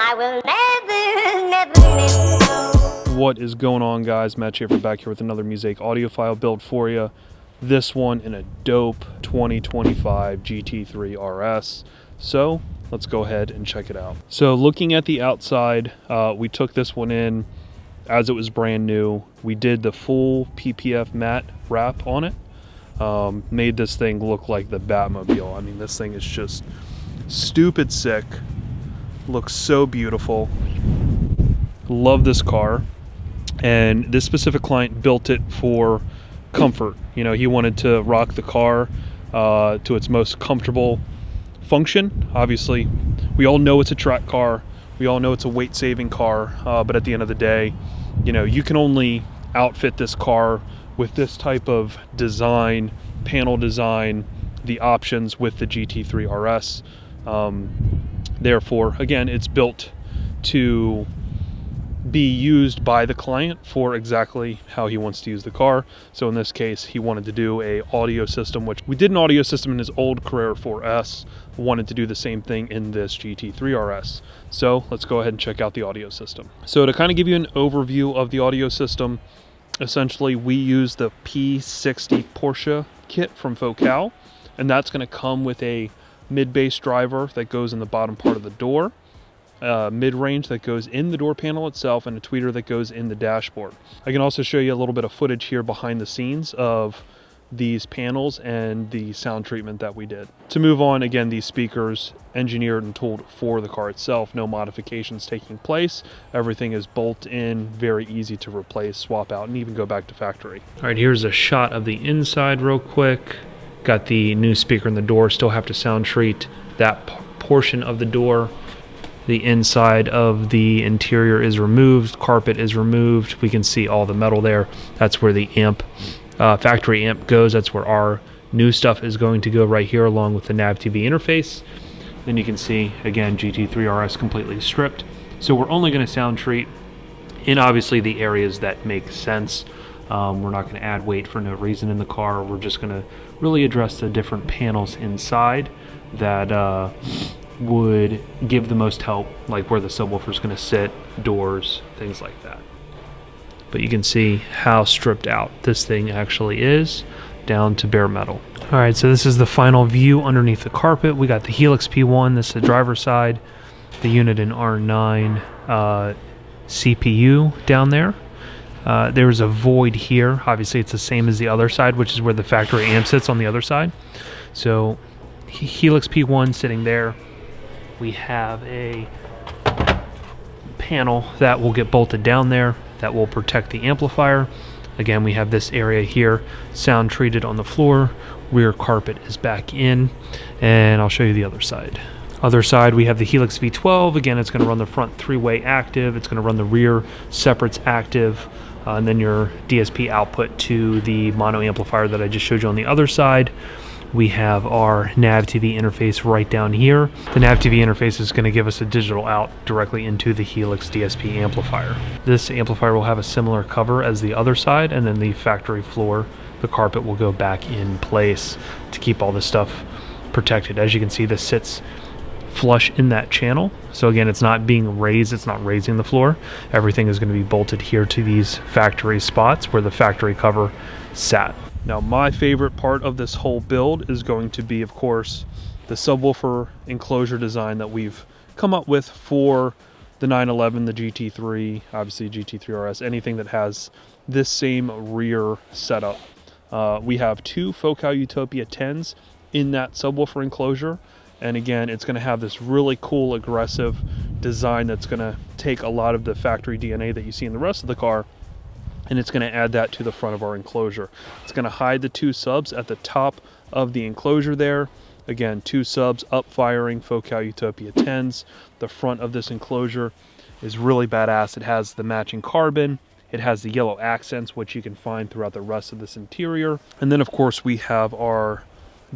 I will never let go. What is going on, guys? Matt Schaeffer back here with another Musaic Audiophile build for you. This one in a dope 2025 GT3RS. So let's go ahead and check it out. So looking at the outside, we took this one in as it was brand new. We did the full PPF matte wrap on it. Made this thing look like the Batmobile. I mean, this thing is just stupid sick. Looks so beautiful. Love this car. And this specific client built it for comfort. You know, he wanted to rock the car to its most comfortable function. Obviously, we all know it's a track car. We all know it's a weight-saving car. But at the end of the day, you know, you can only outfit this car with this type of design, panel design, the options with the GT3RS. Therefore, again, it's built to be used by the client for exactly how he wants to use the car. So in this case, he wanted to do a audio system, which we did an audio system in his old Carrera 4S, wanted to do the same thing in this GT3RS. So let's go ahead and check out the audio system. So to kind of give you an overview of the audio system, essentially we use the P60 Porsche kit from Focal, and that's going to come with a mid-bass driver that goes in the bottom part of the door, mid-range that goes in the door panel itself, and a tweeter that goes in the dashboard. I can also show you a little bit of footage here behind the scenes of these panels and the sound treatment that we did. To move on, again, these speakers engineered and tooled for the car itself, no modifications taking place. Everything is bolt in, very easy to replace, swap out, and even go back to factory. All right, here's a shot of the inside real quick. Got the new speaker in the door, still have to sound treat that portion of the door. The inside of the interior is removed, carpet is removed. We can see all the metal there. That's where the amp, factory amp goes. That's where our new stuff is going to go right here, along with the nav TV interface. Then you can see, again, GT3RS completely stripped. So we're only going to sound treat in obviously the areas that make sense. We're not going to add weight for no reason in the car. We're just going to really address the different panels inside that would give the most help, like where the subwoofer is going to sit, doors, things like that. But you can see how stripped out this thing actually is, down to bare metal. All right, so this is the final view underneath the carpet. We got the Helix P1, this is the driver's side, the unit in R9 CPU down there. There's a void here. Obviously, it's the same as the other side, which is where the factory amp sits on the other side. So Helix P1 sitting there. We have a panel that will get bolted down there that will protect the amplifier. Again, we have this area here, sound treated on the floor. Rear carpet is back in, and I'll show you the other side. Other side, we have the Helix V12. Again, it's going to run the front three-way active. It's going to run the rear separates active. And then your DSP output to the mono amplifier that I just showed you on the other side. We have our nav TV interface right down here. The nav TV interface is going to give us a digital out directly into the Helix DSP amplifier. This amplifier will have a similar cover as the other side, and then the factory floor, the carpet will go back in place to keep all this stuff protected. As you can see, this sits flush in that channel. So again, it's not being raised, it's not raising the floor. Everything is going to be bolted here to these factory spots where the factory cover sat. Now, my favorite part of this whole build is going to be, of course, the subwoofer enclosure design that we've come up with for the 911, the GT3, obviously GT3RS, anything that has this same rear setup. We have two Focal Utopia 10s in that subwoofer enclosure. And again, it's going to have this really cool, aggressive design that's going to take a lot of the factory DNA that you see in the rest of the car, and it's going to add that to the front of our enclosure. It's going to hide the two subs at the top of the enclosure there. Again, two subs up firing Focal Utopia 10s. The front of this enclosure is really badass. It has the matching carbon. It has the yellow accents, which you can find throughout the rest of this interior. And then, of course, we have our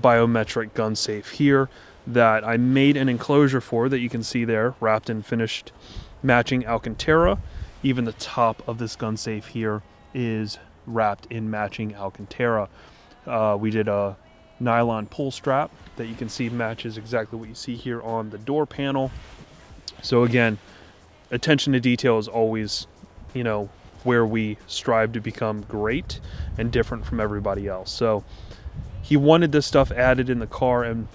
biometric gun safe here that I made an enclosure for that you can see there, wrapped in finished matching Alcantara. Even the top of this gun safe here is wrapped in matching Alcantara. We did a nylon pull strap that you can see matches exactly what you see here on the door panel. So again, attention to detail is always, you know, where we strive to become great and different from everybody else. So he wanted this stuff added in the car, and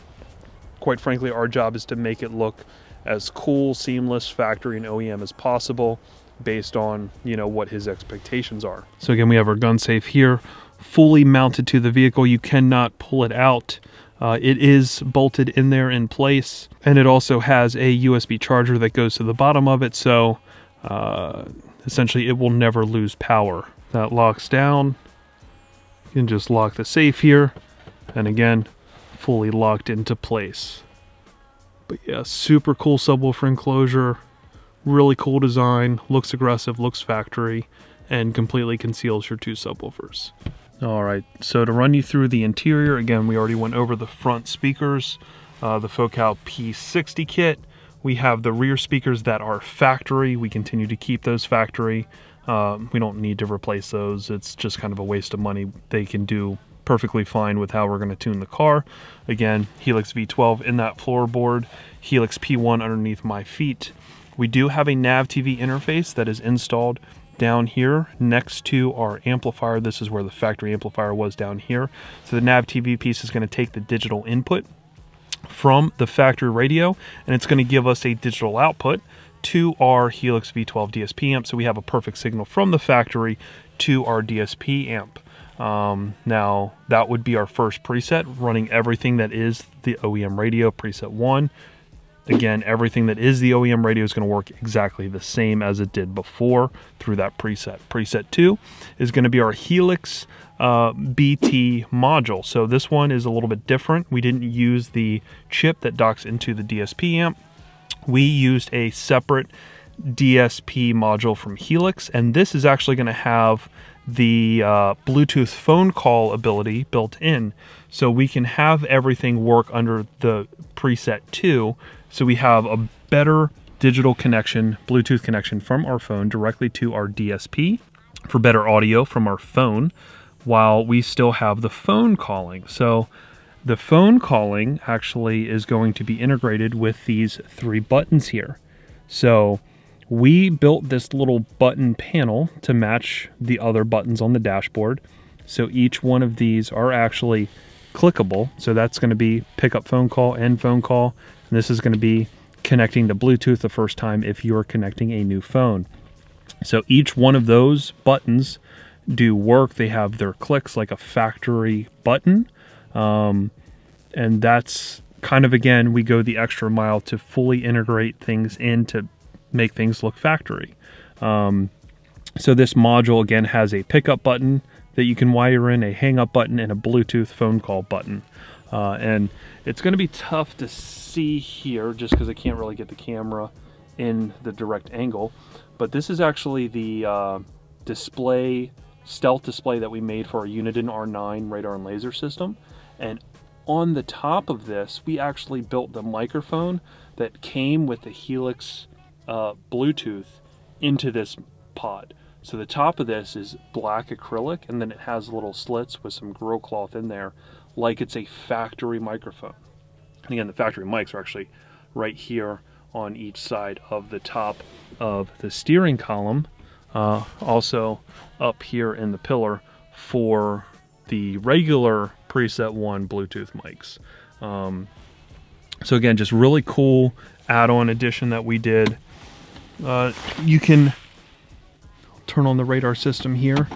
quite frankly, our job is to make it look as cool, seamless, factory and OEM as possible based on, you know, what his expectations are. So again, we have our gun safe here, fully mounted to the vehicle. You cannot pull it out. It is bolted in there in place, and it also has a USB charger that goes to the bottom of it, so essentially it will never lose power. That locks down. You can just lock the safe here, and again, fully locked into place. But yeah, super cool subwoofer enclosure, really cool design, looks aggressive, looks factory, and completely conceals your two subwoofers. All right, so to run you through the interior, again, we already went over the front speakers, the Focal P60 kit. We have the rear speakers that are factory. We continue to keep those factory. We don't need to replace those. It's just kind of a waste of money. They can do perfectly fine with how we're going to tune the car. Again, Helix V12 in that floorboard, Helix P1 underneath my feet. We do have a nav TV interface that is installed down here next to our amplifier. This is where the factory amplifier was down here. So the nav TV piece is going to take the digital input from the factory radio, and it's going to give us a digital output to our Helix V12 DSP amp. So we have a perfect signal from the factory to our DSP amp. Now that would be our first preset, running everything that is the OEM radio, preset 1. Again, everything that is the OEM radio is going to work exactly the same as it did before through that preset. Preset 2 is going to be our Helix BT module. So this one is a little bit different. We didn't use the chip that docks into the DSP amp. We used a separate DSP module from Helix, and this is actually going to have the Bluetooth phone call ability built in. So we can have everything work under the preset 2. So we have a better digital connection, Bluetooth connection from our phone directly to our DSP for better audio from our phone, while we still have the phone calling. So the phone calling actually is going to be integrated with these 3 buttons here. So we built this little button panel to match the other buttons on the dashboard. So each one of these are actually clickable. So that's going to be pick up phone call, end phone call. And this is going to be connecting to Bluetooth the first time if you're connecting a new phone. So each one of those buttons do work. They have their clicks like a factory button. And that's kind of, again, we go the extra mile to fully integrate things in to make things look factory. So this module, again, has a pickup button that you can wire in, a hang up button, and a Bluetooth phone call button. And it's going to be tough to see here just because I can't really get the camera in the direct angle. But this is actually the display, stealth display that we made for our Uniden R9 radar and laser system. And on the top of this, we actually built the microphone that came with the Helix Bluetooth into this pod. So the top of this is black acrylic, and then it has little slits with some grill cloth in there, like it's a factory microphone. And again, the factory mics are actually right here on each side of the top of the steering column, also up here in the pillar for the regular preset 1 Bluetooth mics. So again, just really cool add-on addition that we did. You can turn on the radar system here.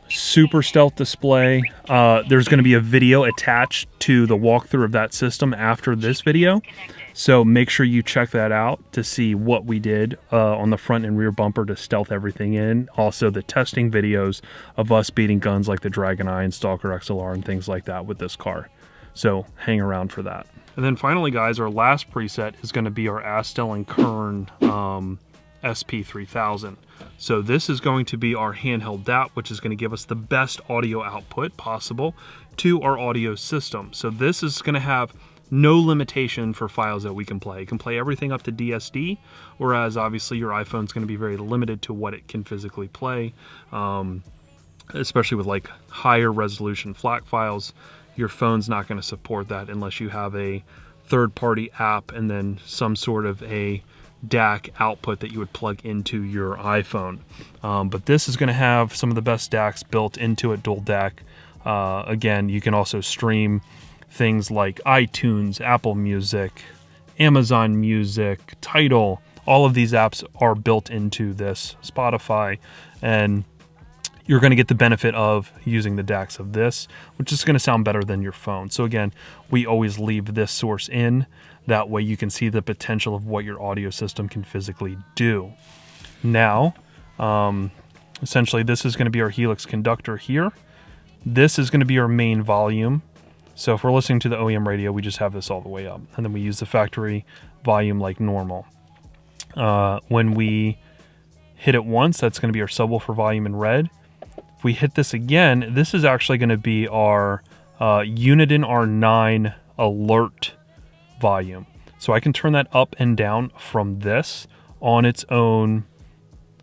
Super stealth display. There's going to be a video attached to the walkthrough of that system after this video, so make sure you check that out to see what we did on the front and rear bumper to stealth everything in. Also the testing videos of us beating guns like the Dragon Eye and Stalker XLR and things like that with this car. So hang around for that. And then finally, guys, our last preset is going to be our Astel and Kern SP3000. So this is going to be our handheld DAT, which is going to give us the best audio output possible to our audio system. So this is going to have no limitation for files that we can play. It can play everything up to DSD, whereas obviously your iPhone's going to be very limited to what it can physically play, especially with like higher resolution FLAC files. your phone's not going to support that unless you have a third-party app and then some sort of a DAC output that you would plug into your iPhone. But this is going to have some of the best DACs built into it, dual DAC. Again, you can also stream things like iTunes, Apple Music, Amazon Music, Tidal. All of these apps are built into this, Spotify, and you're going to get the benefit of using the DACs of this, which is going to sound better than your phone. So again, we always leave this source in. That way you can see the potential of what your audio system can physically do. Now, essentially this is going to be our Helix conductor here. This is going to be our main volume. So if we're listening to the OEM radio, we just have this all the way up. And then we use the factory volume like normal. When we hit it once, that's going to be our subwoofer volume in red. If we hit this again, this is actually going to be our Uniden R9 alert volume. So I can turn that up and down from this on its own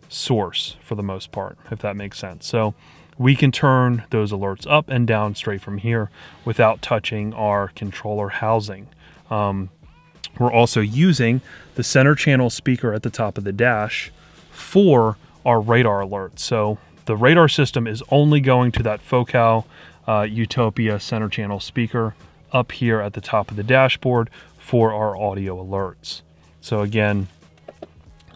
source for the most part, if that makes sense. So we can turn those alerts up and down straight from here without touching our controller housing. We're also using the center channel speaker at the top of the dash for our radar alerts. So the radar system is only going to that Focal Utopia center channel speaker up here at the top of the dashboard for our audio alerts. So again,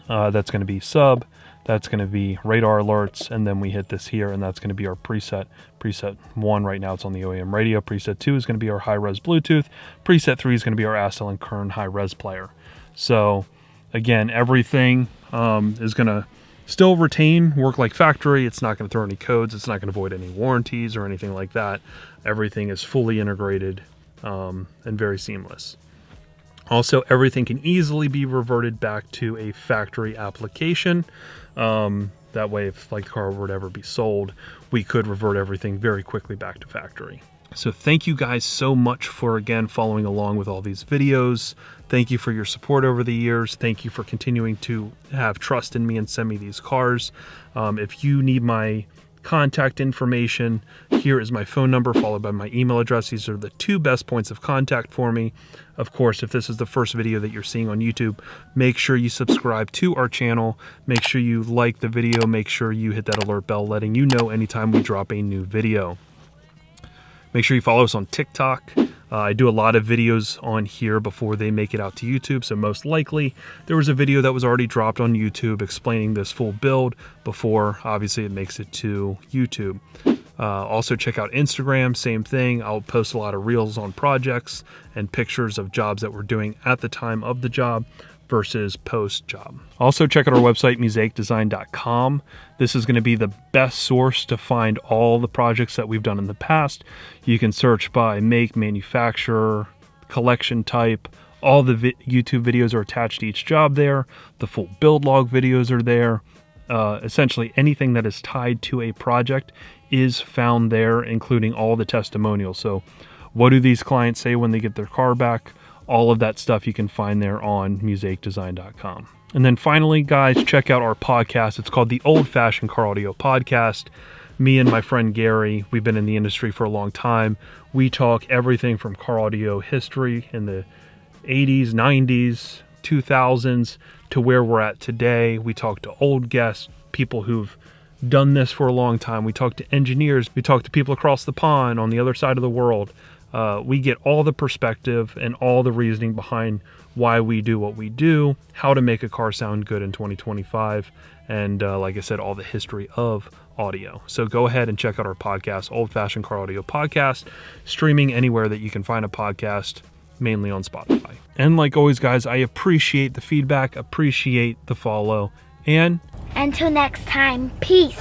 that's going to be sub, that's going to be radar alerts, and then we hit this here, and that's going to be our preset. Preset 1 right now, it's on the OEM radio. Preset 2 is going to be our high-res Bluetooth. Preset 3 is going to be our ASE and Kern high-res player. So again, everything is going to still work like factory. It's not going to throw any codes. It's not going to void any warranties or anything like that. Everything is fully integrated and very seamless. Also, everything can easily be reverted back to a factory application. That way, if like the car were to ever be sold, we could revert everything very quickly back to factory. So thank you guys so much for, again, following along with all these videos. Thank you for your support over the years. Thank you for continuing to have trust in me and send me these cars. If you need my contact information, here is my phone number followed by my email address. These are the two best points of contact for me. Of course, if this is the first video that you're seeing on YouTube, make sure you subscribe to our channel. Make sure you like the video. Make sure you hit that alert bell letting you know anytime we drop a new video. Make sure you follow us on TikTok. I do a lot of videos on here before they make it out to YouTube, so most likely there was a video that was already dropped on YouTube explaining this full build before, obviously, it makes it to YouTube. Also check out Instagram, same thing. I'll post a lot of reels on projects and pictures of jobs that we're doing at the time of the job versus post-job. Also check out our website, musaicdesign.com. This is going to be the best source to find all the projects that we've done in the past. You can search by make, manufacturer, collection type. All the YouTube videos are attached to each job there. The full build log videos are there. Essentially anything that is tied to a project is found there, including all the testimonials. So what do these clients say when they get their car back? All of that stuff you can find there on musaicdesign.com. And then finally, guys, check out our podcast. It's called the Old Fashioned Car Audio Podcast. Me and my friend Gary, we've been in the industry for a long time. We talk everything from car audio history in the 80s, 90s, 2000s to where we're at today. We talk to old guests, people who've done this for a long time. We talk to engineers. We talk to people across the pond on the other side of the world. We get all the perspective and all the reasoning behind why we do what we do, how to make a car sound good in 2025, and like I said, all the history of audio. So go ahead and check out our podcast, Old Fashioned Car Audio Podcast, streaming anywhere that you can find a podcast, mainly on Spotify. And like always, guys, I appreciate the feedback, appreciate the follow, and Until next time, peace.